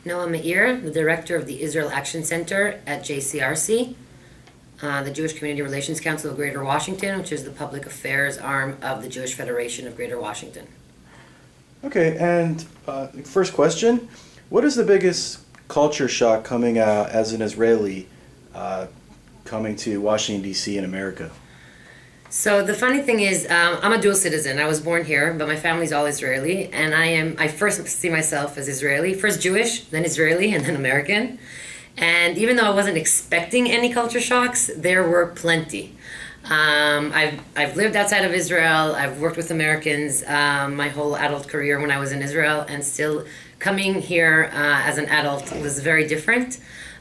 Noah Meir, the director of the Israel Action Center at JCRC, the Jewish Community Relations Council of Greater Washington, which is the public affairs arm of the Jewish Federation of Greater Washington. Okay, and first question, what is the biggest culture shock coming out as an Israeli coming to Washington, D.C. in America? So the funny thing is, I'm a dual citizen. I was born here, but my family's all Israeli, and I first see myself as Israeli, first Jewish, then Israeli, and then American. And even though I wasn't expecting any culture shocks, there were plenty. I've lived outside of Israel. I've worked with Americans my whole adult career when I was in Israel, and still coming here as an adult was very different.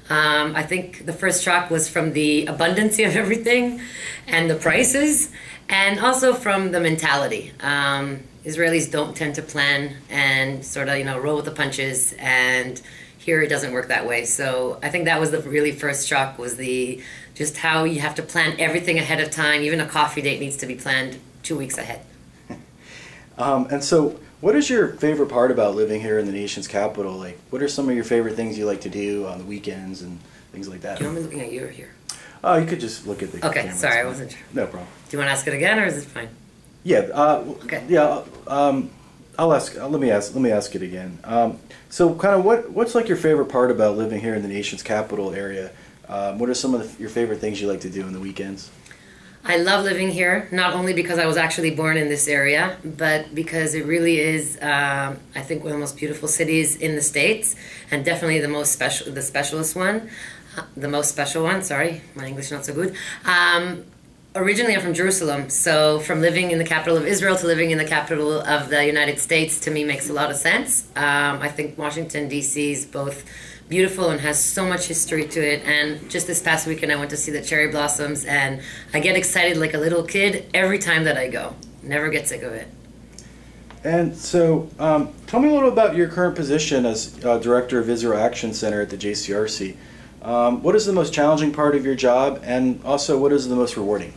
I think the first shock was from the abundance of everything and the prices, and also from the mentality. Israelis don't tend to plan and sort of, roll with the punches, and here it doesn't work that way. So I think that was the really first shock, was just how you have to plan everything ahead of time. Even a coffee date needs to be planned 2 weeks ahead. And so what is your favorite part about living here in the nation's capital? Like, what are some of your favorite things you like to do on the weekends and things like that? Do you want me looking at you or here? Oh, you could just look at the Okay, camera. sorry, I wasn't sure. No problem. Do you want to ask it again, or is it fine? Yeah. Okay. Yeah. I'll ask. Let me ask it again. So, kind of, what's like your favorite part about living here in the nation's capital area? What are some of your favorite things you like to do on the weekends? I love living here, not only because I was actually born in this area, but because it really is, I think, one of the most beautiful cities in the States, and definitely the most special, the most special one. Sorry, my English not so good. Originally, I'm from Jerusalem, so from living in the capital of Israel to living in the capital of the United States, to me, makes a lot of sense. I think Washington, D.C. is both beautiful and has so much history to it. And just this past weekend, I went to see the cherry blossoms, and I get excited like a little kid every time that I go. Never get sick of it. And so, tell me a little about your current position as Director of Israel Action Center at the JCRC. What is the most challenging part of your job, and also what is the most rewarding?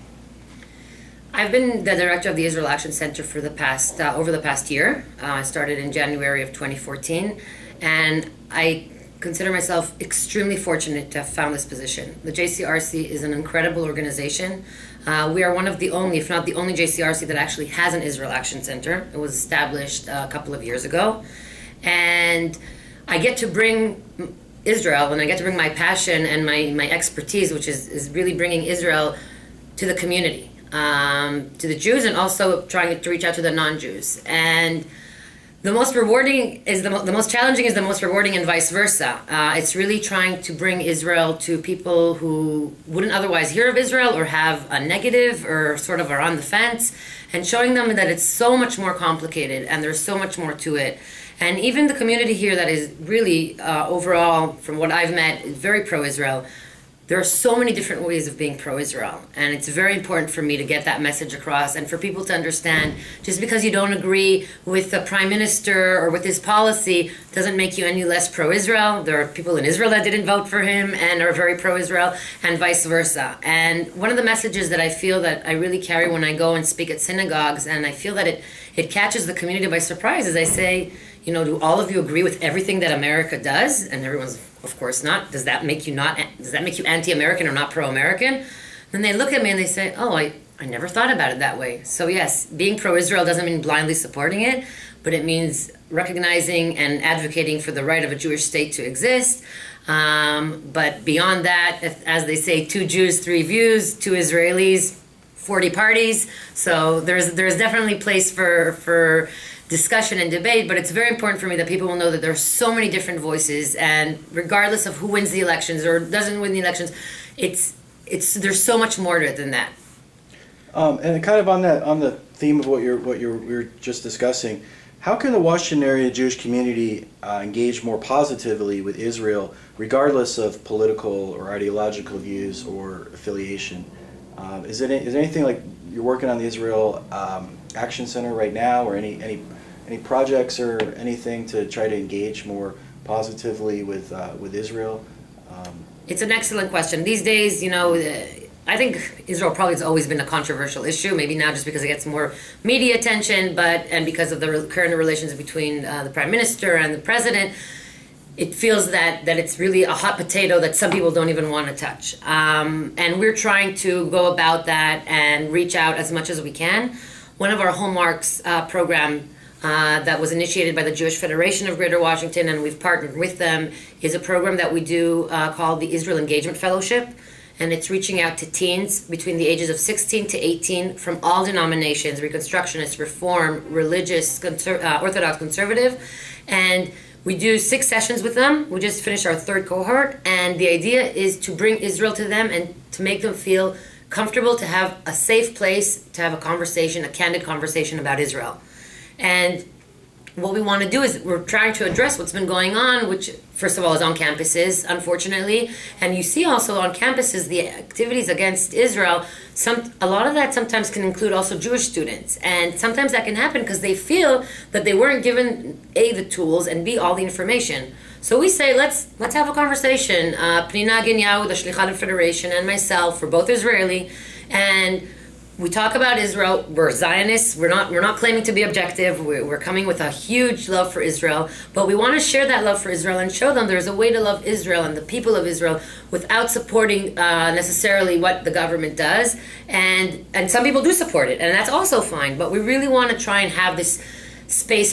I've been the director of the Israel Action Center for the past over the past year. I started in January of 2014, and I consider myself extremely fortunate to have found this position. The JCRC is an incredible organization. We are one of the only, if not the only, JCRC that actually has an Israel Action Center. It was established a couple of years ago, and I get to bring Israel, and I get to bring my passion and my expertise, which is really bringing Israel to the community, to the Jews, and also trying to reach out to the non-Jews. And the most rewarding is the most challenging is the most rewarding, and vice versa. It's really trying to bring Israel to people who wouldn't otherwise hear of Israel, or have a negative, or sort of are on the fence, and showing them that it's so much more complicated and there's so much more to it. And even the community here that is really, overall, from what I've met, is very pro-Israel. There are so many different ways of being pro-Israel, and it's very important for me to get that message across, and for people to understand, just because you don't agree with the prime minister or with his policy doesn't make you any less pro-Israel. There are people in Israel that didn't vote for him and are very pro-Israel, and vice versa. And one of the messages that I feel that I really carry when I go and speak at synagogues, and I feel that it catches the community by surprise, is I say, do all of you agree with everything that America does? And everyone's, of course not. Does that make you anti-American or not pro-American? Then they look at me and they say, oh, I never thought about it that way. So yes, being pro-Israel doesn't mean blindly supporting it, but it means recognizing and advocating for the right of a Jewish state to exist. But beyond that, as they say, 2 Jews, 3 views, 2 Israelis, 40 parties. So there's definitely place for discussion and debate, but it's very important for me that people will know that there are so many different voices, and regardless of who wins the elections or doesn't win the elections, there's so much more to it than that. And kind of on the theme of what we were just discussing, how can the Washington area Jewish community engage more positively with Israel, regardless of political or ideological views or affiliation? Is there anything like you're working on the Israel Action Center right now, or any projects or anything to try to engage more positively with Israel? It's an excellent question. These days, I think Israel probably has always been a controversial issue. Maybe now just because it gets more media attention, and because of the current relations between the Prime Minister and the President. it feels that it's really a hot potato that some people don't even want to touch. And we're trying to go about that and reach out as much as we can. One of our hallmarks program that was initiated by the Jewish Federation of Greater Washington, and we've partnered with them, is a program that we do called the Israel Engagement Fellowship. And it's reaching out to teens between the ages of 16 to 18 from all denominations, Reconstructionist, Reform, religious, Orthodox, conservative. And we do 6 sessions with them. We just finished our 3rd cohort. And the idea is to bring Israel to them and to make them feel comfortable, to have a safe place, to have a conversation, a candid conversation about Israel. And what we want to do is we're trying to address what's been going on, which first of all is on campuses, unfortunately. And you see also on campuses the activities against Israel. A lot of that sometimes can include also Jewish students. And sometimes that can happen because they feel that they weren't given A, the tools, and B, all the information. So we say, let's have a conversation. Pnina Ginyahu, the Shlichat Federation, and myself, we're both Israeli, and we talk about Israel. We're Zionists. We're not claiming to be objective. We're coming with a huge love for Israel, but we want to share that love for Israel and show them there's a way to love Israel and the people of Israel without supporting necessarily what the government does. And some people do support it, and that's also fine. But we really want to try and have this safe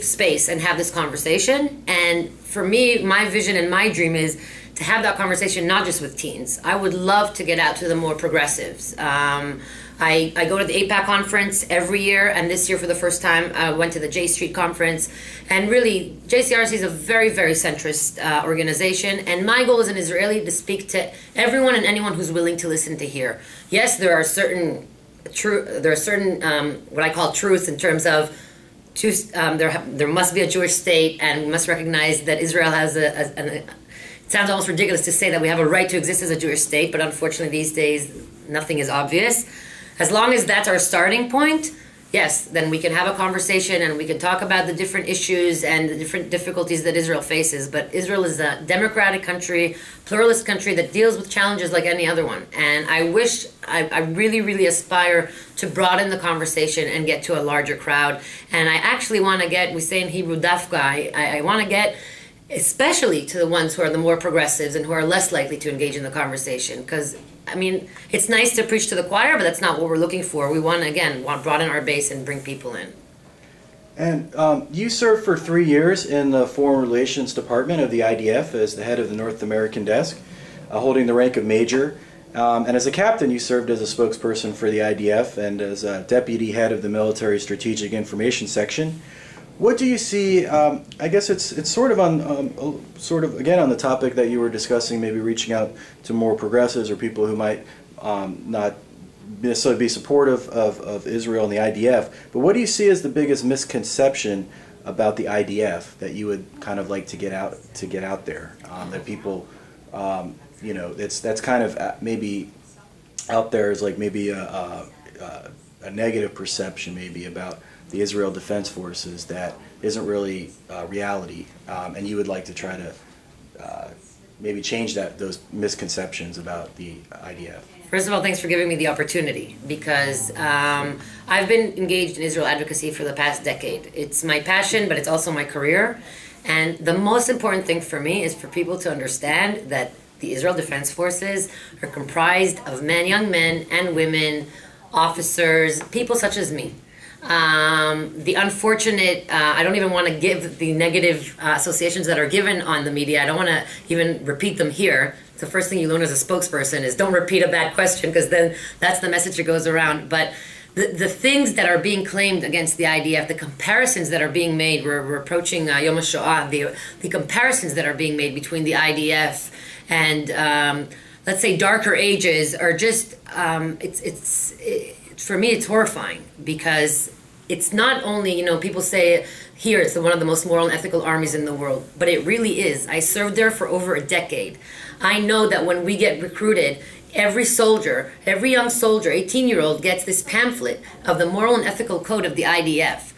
space, and have this conversation. And for me, my vision and my dream is to have that conversation not just with teens. I would love to get out to the more progressives. I go to the AIPAC conference every year, and this year for the first time I went to the J Street conference. And really, JCRC is a very, very centrist organization, and my goal as an Israeli to speak to everyone and anyone who's willing to listen to hear. Yes, there are certain what I call truths in terms of there must be a Jewish state, and we must recognize that Israel has it sounds almost ridiculous to say that we have a right to exist as a Jewish state, but unfortunately these days nothing is obvious. As long as that's our starting point, yes, then we can have a conversation and we can talk about the different issues and the different difficulties that Israel faces. But Israel is a democratic country, pluralist country that deals with challenges like any other one. And I really, really aspire to broaden the conversation and get to a larger crowd. And I actually want to get, we say in Hebrew, dafka, I want to get especially to the ones who are the more progressives and who are less likely to engage in the conversation. Because, I mean, it's nice to preach to the choir, but that's not what we're looking for. We want to, broaden our base and bring people in. And you served for 3 years in the Foreign Relations Department of the IDF as the head of the North American desk, holding the rank of major. And as a captain, you served as a spokesperson for the IDF and as a deputy head of the Military Strategic Information Section. What do you see? I guess it's sort of again on the topic that you were discussing, maybe reaching out to more progressives or people who might not necessarily be supportive of Israel and the IDF. But what do you see as the biggest misconception about the IDF that you would kind of like to get out there, that people that's kind of maybe out there is like maybe a negative perception maybe about the Israel Defense Forces that isn't really reality, and you would like to try to maybe change those misconceptions about the IDF? First of all, thanks for giving me the opportunity, because I've been engaged in Israel advocacy for the past decade. It's my passion, but it's also my career. And the most important thing for me is for people to understand that the Israel Defense Forces are comprised of young men and women, officers, people such as me. The unfortunate, I don't even want to give the negative associations that are given on the media. I don't want to even repeat them here. It's the first thing you learn as a spokesperson is don't repeat a bad question, because then that's the message that goes around. But the things that are being claimed against the IDF, the comparisons that are being made, we're approaching Yom HaShoah, the comparisons that are being made between the IDF and let's say darker ages are just, for me, it's horrifying, because it's not only, people say here it's one of the most moral and ethical armies in the world, but it really is. I served there for over a decade. I know that when we get recruited, every young soldier, 18-year-old, gets this pamphlet of the moral and ethical code of the IDF.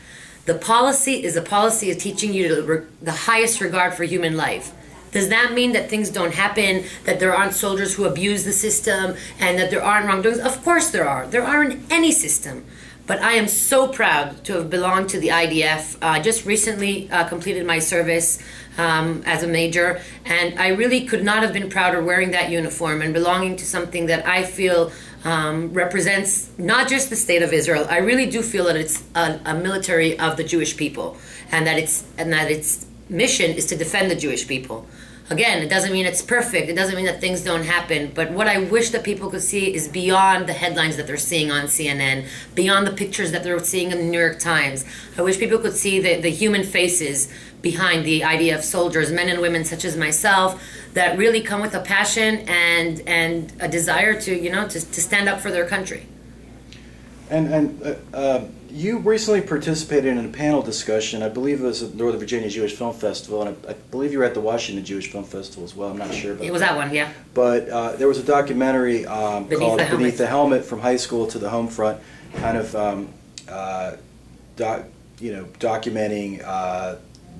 The policy is a policy of teaching you the highest regard for human life. Does that mean that things don't happen, that there aren't soldiers who abuse the system, and that there aren't wrongdoings? Of course there are. There are in any system. But I am so proud to have belonged to the IDF. I just recently completed my service as a major, and I really could not have been prouder wearing that uniform and belonging to something that I feel represents not just the state of Israel. I really do feel that it's a military of the Jewish people, and that its mission is to defend the Jewish people. Again, it doesn't mean it's perfect. It doesn't mean that things don't happen. But what I wish that people could see is beyond the headlines that they're seeing on CNN, beyond the pictures that they're seeing in the New York Times. I wish people could see the human faces behind the IDF soldiers, men and women such as myself, that really come with a passion and a desire to stand up for their country. And you recently participated in a panel discussion. I believe it was at Northern Virginia Jewish Film Festival, and I believe you were at the Washington Jewish Film Festival as well. I'm not sure about it was that one, yeah. But there was a documentary called Beneath the Helmet: From High School to the Home Front, kind of documenting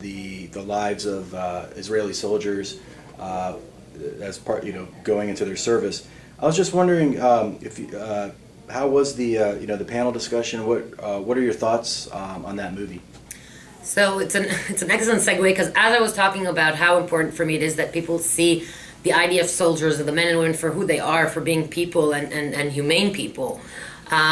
the lives of Israeli soldiers as part, going into their service. I was just wondering how was the the panel discussion? What are your thoughts on that movie? So it's an excellent segue, because as I was talking about how important for me it is that people see the IDF soldiers, or the men and women, for who they are, for being people and humane people,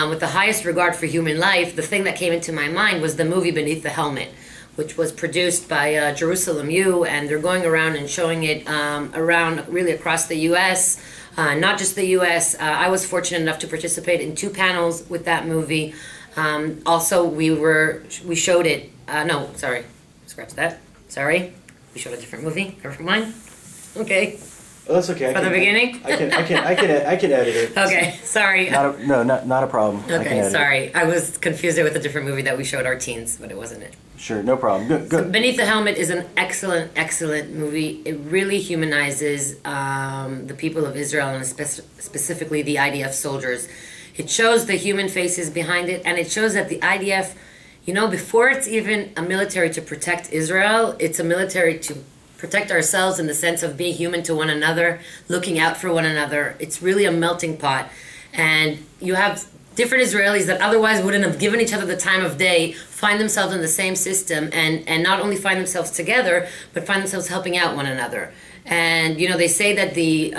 with the highest regard for human life, the thing that came into my mind was the movie Beneath the Helmet, which was produced by Jerusalem U, and they're going around and showing it around really across the U.S., not just the U.S. I was fortunate enough to participate in 2 panels with that movie. Also, we showed it. No, sorry, scratch that. Sorry, we showed a different movie. Never mind. Okay. Oh, that's okay. From the beginning. I can edit it. Okay, sorry. Not a problem. Okay, sorry. I was confused with a different movie that we showed our teens, but it wasn't it. Sure, no problem. Good. So Beneath the Helmet is an excellent movie. It really humanizes the people of Israel, and specifically the IDF soldiers. It shows the human faces behind it, and it shows that the IDF, before it's even a military to protect Israel, it's a military to protect ourselves in the sense of being human to one another, looking out for one another. It's really a melting pot. And you have different Israelis that otherwise wouldn't have given each other the time of day, find themselves in the same system, and not only find themselves together, but find themselves helping out one another. And, they say that the